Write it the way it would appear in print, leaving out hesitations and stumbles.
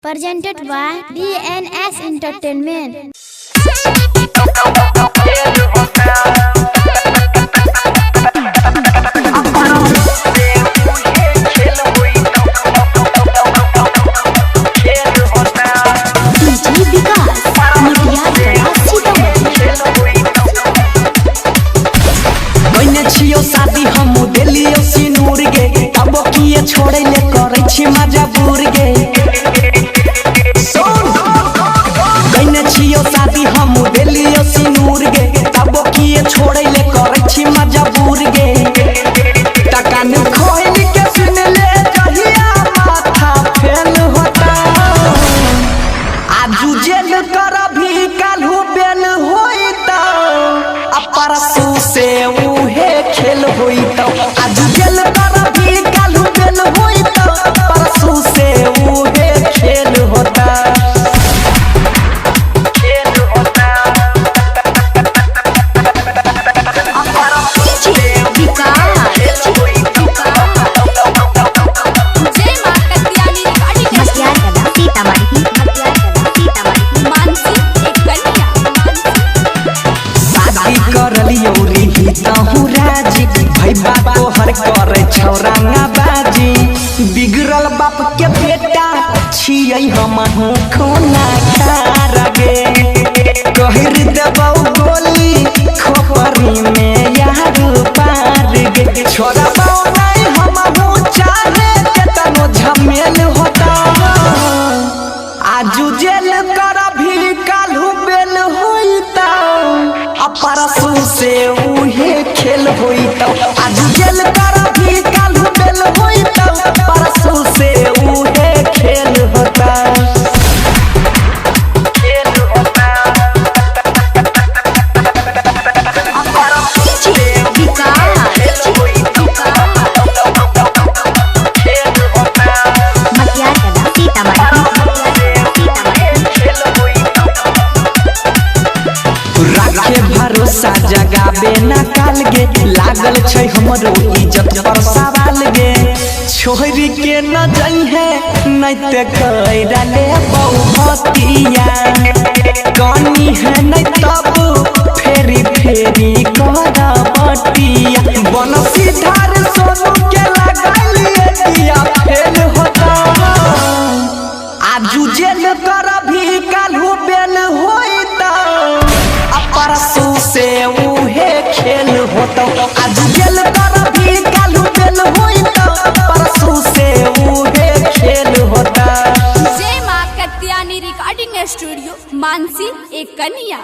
presented by DNS Entertainment. शादी हम दिलियो सिनूर गे तब किए छोड़े ले करे छी मजबूर गे कइने छियो शादी हम दिलियो सिनूर गे तब किए छोड़े ले करे छी मजबूर गे तकन खोल के सुन ले जहिया माथा फेल होता आजू जेल कर भी काल्हू बेल होइता अपरसू से उहे खेल होइता आज जेल कर भी काल्हू बेल होइता परसू से उहे खेल होता बिगड़ल बाप के बेटा छियै हम खोना खा गे कहर देबौ गोली खोपरी में यार पार गे छोड़बौ नहीं हम चाहे केतनो झमेल होता आजू जेल कर भी काल्हू बेल होइता अपरसू से उहे खेल होइता आजू जेल कर भी काल्हू बेल होइता परसू से उहे खेल होता राखे भरोसा जगाबे न काल गे लागल छै हमरो इज्जत पर सवाल गे छोरी के न जइहे नै ते कइरा ले बहुमतिया कनी है नै तब फेरी फेरी कर बटिया बनसी धार सोनू के लगालिए दिया फेल होता आजू जेल कर भी काल्हू बेल होइता परसू से उहे खेल होता आज जेल कर भी काल्हू बेल होइता परसू से उहे खेल होता। जय मां कत्यानी रिकॉर्डिंग स्टूडियो मानसी एक कन्या।